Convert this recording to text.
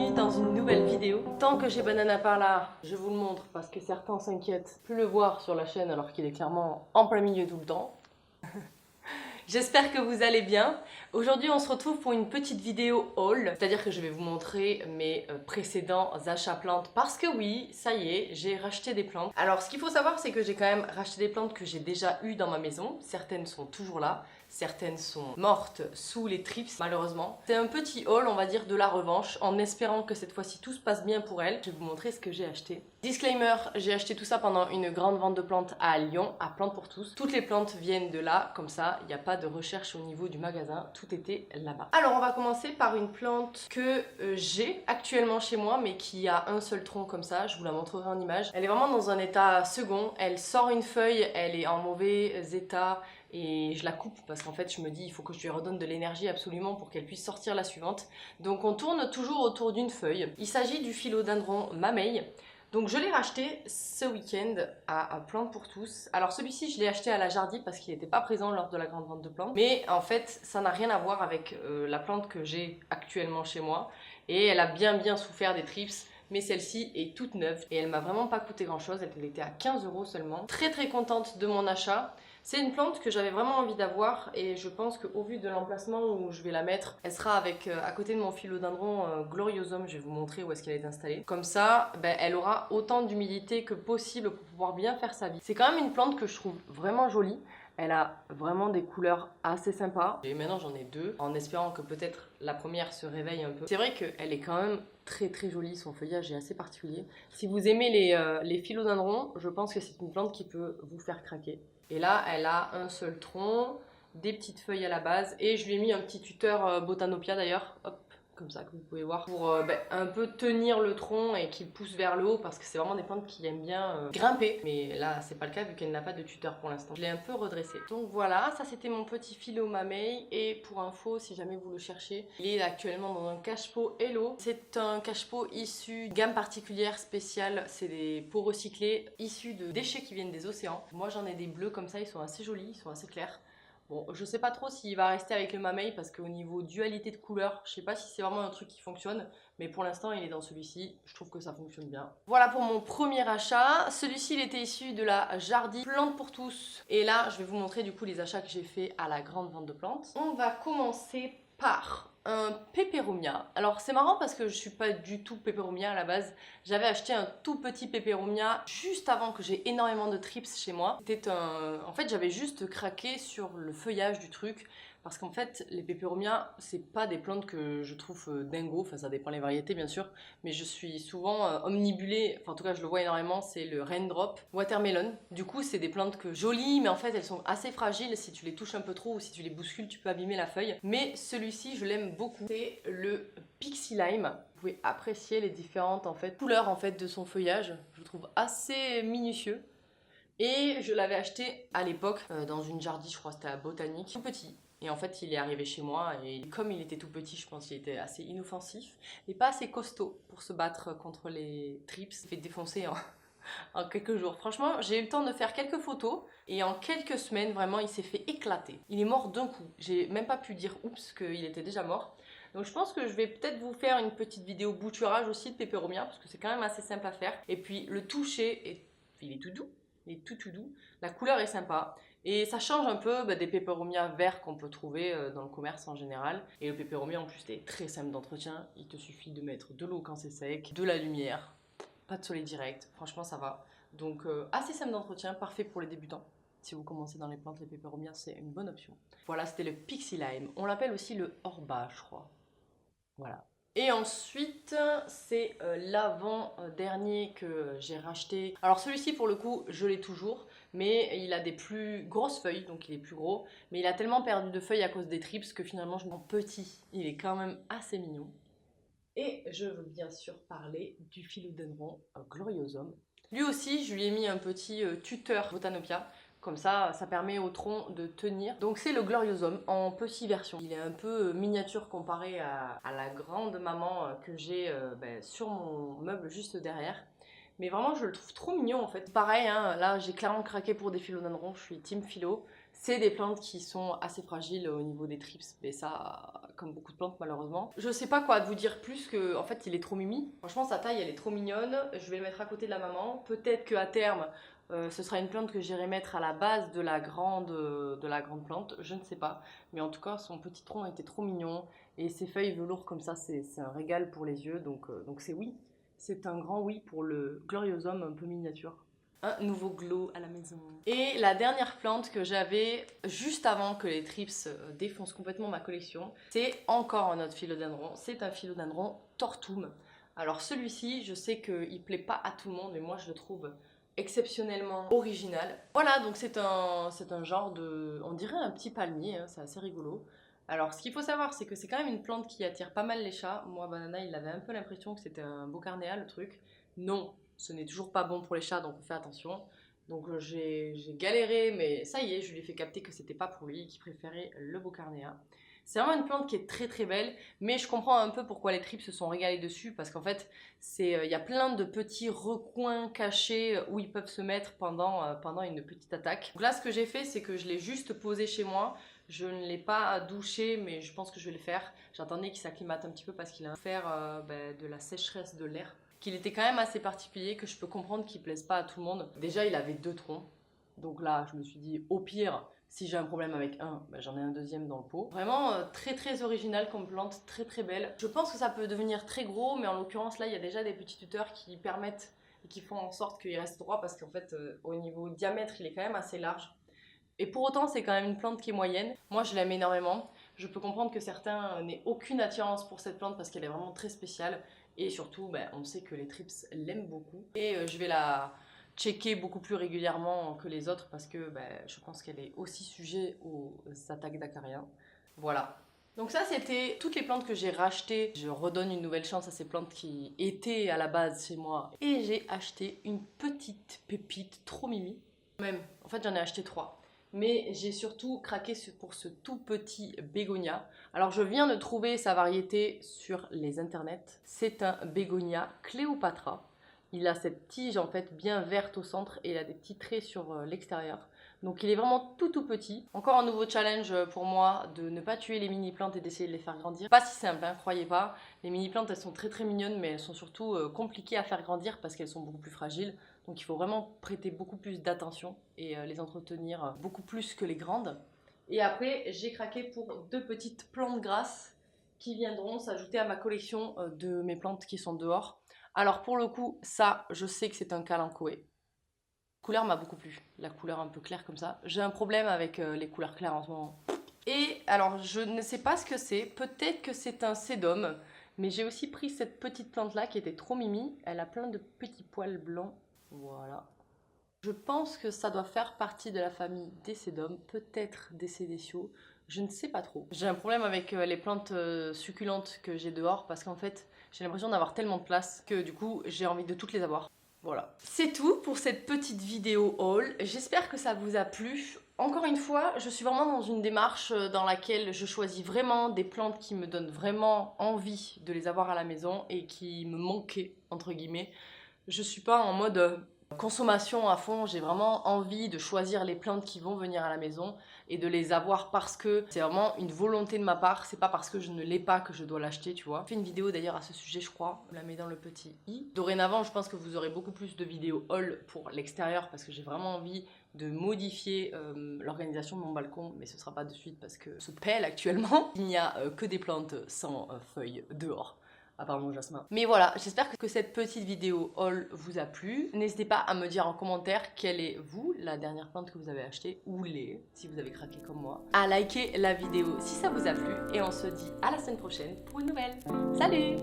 bienvenue dans une nouvelle vidéo. Tant que j'ai Banana par là, je vous le montre parce que certains s'inquiètent de plus le voir sur la chaîne alors qu'il est clairement en plein milieu tout le temps. J'espère que vous allez bien. Aujourd'hui on se retrouve pour une petite vidéo haul, c'est-à-dire que je vais vous montrer mes précédents achats plantes parce que oui, ça y est, j'ai racheté des plantes. Alors ce qu'il faut savoir c'est que j'ai quand même racheté des plantes que j'ai déjà eues dans ma maison, certaines sont toujours là, certaines sont mortes sous les trips malheureusement. C'est un petit haul on va dire de la revanche en espérant que cette fois-ci tout se passe bien pour elles. Je vais vous montrer ce que j'ai acheté. Disclaimer, j'ai acheté tout ça pendant une grande vente de plantes à Lyon, à Plantes pour tous. Toutes les plantes viennent de là, comme ça, il n'y a pas de recherche au niveau du magasin, tout était là-bas. Alors on va commencer par une plante que j'ai actuellement chez moi, mais qui a un seul tronc comme ça, je vous la montrerai en image. Elle est vraiment dans un état second, elle sort une feuille, elle est en mauvais état, et je la coupe parce qu'en fait je me dis il faut que je lui redonne de l'énergie absolument pour qu'elle puisse sortir la suivante. Donc on tourne toujours autour d'une feuille. Il s'agit du philodendron mamey. Donc je l'ai racheté ce week-end à Plantes pour tous. Alors celui-ci je l'ai acheté à la Jardy parce qu'il n'était pas présent lors de la grande vente de plantes. Mais en fait ça n'a rien à voir avec la plante que j'ai actuellement chez moi. Et elle a bien souffert des trips. Mais celle-ci est toute neuve et elle m'a vraiment pas coûté grand chose, elle était à 15 € seulement. Très contente de mon achat. C'est une plante que j'avais vraiment envie d'avoir et je pense qu'au vu de l'emplacement où je vais la mettre, elle sera avec, à côté de mon philodendron gloriosum, je vais vous montrer où est-ce qu'elle est installée. Comme ça, elle aura autant d'humidité que possible pour pouvoir bien faire sa vie. C'est quand même une plante que je trouve vraiment jolie. Elle a vraiment des couleurs assez sympas. Et maintenant j'en ai deux, en espérant que peut-être la première se réveille un peu. C'est vrai qu'elle est quand même très jolie, son feuillage est assez particulier. Si vous aimez les philodendrons, je pense que c'est une plante qui peut vous faire craquer. Et là, elle a un seul tronc, des petites feuilles à la base, et je lui ai mis un petit tuteur Botanopia d'ailleurs, hop, comme ça que vous pouvez voir, pour un peu tenir le tronc et qu'il pousse vers le haut, parce que c'est vraiment des plantes qui aiment bien grimper. Mais là, c'est pas le cas vu qu'elle n'a pas de tuteur pour l'instant. Je l'ai un peu redressé. Donc voilà, ça c'était mon petit philo mamey, et pour info, si jamais vous le cherchez, il est actuellement dans un cache-pot Hello. C'est un cache-pot issu de gamme particulière spéciale, c'est des pots recyclés issus de déchets qui viennent des océans. Moi j'en ai des bleus comme ça, ils sont assez jolis, ils sont assez clairs. Bon, je sais pas trop s'il va rester avec le mamey parce qu'au niveau dualité de couleur, je sais pas si c'est vraiment un truc qui fonctionne, mais pour l'instant il est dans celui-ci, je trouve que ça fonctionne bien. Voilà pour mon premier achat. Celui-ci il était issu de la Jardy Plantes pour tous. Et là je vais vous montrer du coup les achats que j'ai fait à la grande vente de plantes. On va commencer par un peperomia. Alors c'est marrant parce que je suis pas du tout peperomia à la base. J'avais acheté un tout petit peperomia juste avant que j'ai énormément de trips chez moi. En fait j'avais juste craqué sur le feuillage du truc parce qu'en fait les peperomia c'est pas des plantes que je trouve dingo, enfin ça dépend les variétés bien sûr, mais je suis souvent omnibulée, enfin en tout cas je le vois énormément, c'est le raindrop watermelon. Du coup c'est des plantes que jolies mais en fait elles sont assez fragiles, si tu les touches un peu trop ou si tu les bouscules tu peux abîmer la feuille. Mais celui-ci je l'aime beaucoup, c'est le Pixie Lime. Vous pouvez apprécier les différentes couleurs de son feuillage, je le trouve assez minutieux. Et je l'avais acheté à l'époque dans une Jardy, je crois que c'était à Botanique, tout petit. Et en fait, il est arrivé chez moi et comme il était tout petit, je pense qu'il était assez inoffensif et pas assez costaud pour se battre contre les trips. Il s'est fait défoncer en quelques jours. Franchement, j'ai eu le temps de faire quelques photos et en quelques semaines, vraiment, il s'est fait éclater. Il est mort d'un coup. J'ai même pas pu dire oups qu'il était déjà mort. Donc je pense que je vais peut-être vous faire une petite vidéo bouturage aussi de peperomia parce que c'est quand même assez simple à faire. Et puis le toucher, il est tout doux. Il est tout doux. La couleur est sympa. Et ça change un peu des peperomia verts qu'on peut trouver dans le commerce en général. Et le peperomia en plus est très simple d'entretien. Il te suffit de mettre de l'eau quand c'est sec, de la lumière, pas de soleil direct. Franchement ça va. Donc assez simple d'entretien, parfait pour les débutants. Si vous commencez dans les plantes, les peperomia c'est une bonne option. Voilà, c'était le Pixie Lime. On l'appelle aussi le Orba, je crois. Voilà. Et ensuite, c'est l'avant-dernier que j'ai racheté. Alors celui-ci, pour le coup, je l'ai toujours, mais il a des plus grosses feuilles, donc il est plus gros. Mais il a tellement perdu de feuilles à cause des trips que finalement, je m'en petit. Il est quand même assez mignon. Et je veux bien sûr parler du philodendron gloriosum. Lui aussi, je lui ai mis un petit tuteur Botanopia. Comme ça permet au tronc de tenir. Donc c'est le gloriosum en petite version. Il est un peu miniature comparé à la grande maman que j'ai sur mon meuble juste derrière. Mais vraiment, je le trouve trop mignon en fait. Pareil, hein, là j'ai clairement craqué pour des philodendrons, je suis team philo. C'est des plantes qui sont assez fragiles au niveau des trips, mais ça, comme beaucoup de plantes malheureusement. Je sais pas quoi vous dire plus que, en fait, il est trop mimi. Franchement, sa taille, elle est trop mignonne. Je vais le mettre à côté de la maman. Peut-être qu'à terme, ce sera une plante que j'irai mettre à la base de la grande plante. Je ne sais pas. Mais en tout cas, son petit tronc était trop mignon. Et ses feuilles velours comme ça, c'est un régal pour les yeux. Donc c'est oui. C'est un grand oui pour le gloriosum un peu miniature. Un nouveau glow à la maison. Et la dernière plante que j'avais juste avant que les trips défoncent complètement ma collection, c'est encore un autre philodendron. C'est un philodendron tortoum. Alors celui-ci, je sais qu'il plaît pas à tout le monde, mais moi je le trouve exceptionnellement original. Voilà, donc c'est un genre de... on dirait un petit palmier, hein, c'est assez rigolo. Alors ce qu'il faut savoir, c'est que c'est quand même une plante qui attire pas mal les chats. Moi, Banana, il avait un peu l'impression que c'était un Beaucarnéa, le truc. Non, ce n'est toujours pas bon pour les chats, donc on fait attention. Donc j'ai galéré, mais ça y est, je lui ai fait capter que c'était pas pour lui, qu'il préférait le Beaucarnéa. C'est vraiment une plante qui est très très belle, mais je comprends un peu pourquoi les tripes se sont régalés dessus, parce qu'en fait, il y a plein de petits recoins cachés où ils peuvent se mettre pendant une petite attaque. Donc là, ce que j'ai fait, c'est que je l'ai juste posé chez moi. Je ne l'ai pas douché, mais je pense que je vais le faire. J'attendais qu'il s'acclimate un petit peu parce qu'il a faire de la sécheresse de l'air, qu'il était quand même assez particulier, que je peux comprendre qu'il plaise pas à tout le monde. Déjà, il avait 2 troncs. Donc là, je me suis dit, au pire, si j'ai un problème avec un, ben j'en ai un deuxième dans le pot. Vraiment très très original comme plante, très très belle. Je pense que ça peut devenir très gros, mais en l'occurrence là, il y a déjà des petits tuteurs qui permettent et qui font en sorte qu'il reste droit parce qu'en fait, au niveau diamètre, il est quand même assez large. Et pour autant, c'est quand même une plante qui est moyenne. Moi, je l'aime énormément. Je peux comprendre que certains n'aient aucune attirance pour cette plante parce qu'elle est vraiment très spéciale. Et surtout, ben, on sait que les trips l'aiment beaucoup. Et je vais la checker beaucoup plus régulièrement que les autres parce que ben, je pense qu'elle est aussi sujet aux attaques d'acariens. Voilà. Donc ça, c'était toutes les plantes que j'ai rachetées. Je redonne une nouvelle chance à ces plantes qui étaient à la base chez moi. Et j'ai acheté une petite pépite trop mimi. Même, en fait, j'en ai acheté 3. Mais j'ai surtout craqué pour ce tout petit bégonia. Alors je viens de trouver sa variété sur les internets. C'est un bégonia Cléopatra. Il a cette tige en fait bien verte au centre et il a des petits traits sur l'extérieur. Donc il est vraiment tout petit. Encore un nouveau challenge pour moi de ne pas tuer les mini plantes et d'essayer de les faire grandir. Pas si simple, hein, croyez pas. Les mini plantes elles sont très très mignonnes mais elles sont surtout compliquées à faire grandir parce qu'elles sont beaucoup plus fragiles. Donc il faut vraiment prêter beaucoup plus d'attention et les entretenir beaucoup plus que les grandes. Et après j'ai craqué pour 2 petites plantes grasses qui viendront s'ajouter à ma collection de mes plantes qui sont dehors. Alors pour le coup, ça, je sais que c'est un kalanchoé. La couleur m'a beaucoup plu, la couleur un peu claire comme ça. J'ai un problème avec les couleurs claires en ce moment. Et alors, je ne sais pas ce que c'est, peut-être que c'est un sédum, mais j'ai aussi pris cette petite plante-là qui était trop mimi. Elle a plein de petits poils blancs, voilà. Je pense que ça doit faire partie de la famille des sédums, peut-être des sédétiaux, je ne sais pas trop. J'ai un problème avec les plantes succulentes que j'ai dehors parce qu'en fait, j'ai l'impression d'avoir tellement de place que du coup, j'ai envie de toutes les avoir. Voilà. C'est tout pour cette petite vidéo haul. J'espère que ça vous a plu. Encore une fois, je suis vraiment dans une démarche dans laquelle je choisis vraiment des plantes qui me donnent vraiment envie de les avoir à la maison et qui me manquaient, entre guillemets. Je suis pas en mode consommation à fond, j'ai vraiment envie de choisir les plantes qui vont venir à la maison et de les avoir parce que c'est vraiment une volonté de ma part, c'est pas parce que je ne l'ai pas que je dois l'acheter, tu vois. J'ai fait une vidéo d'ailleurs à ce sujet, je crois, je la mets dans le petit i. Dorénavant, je pense que vous aurez beaucoup plus de vidéos haul pour l'extérieur parce que j'ai vraiment envie de modifier l'organisation de mon balcon, mais ce sera pas de suite parce que se pèle actuellement. Il n'y a que des plantes sans feuilles dehors. À part mon jasmin. Mais voilà, j'espère que cette petite vidéo haul vous a plu. N'hésitez pas à me dire en commentaire quelle est, vous, la dernière plante que vous avez achetée, ou les, si vous avez craqué comme moi. À liker la vidéo si ça vous a plu, et on se dit à la semaine prochaine pour une nouvelle. Salut!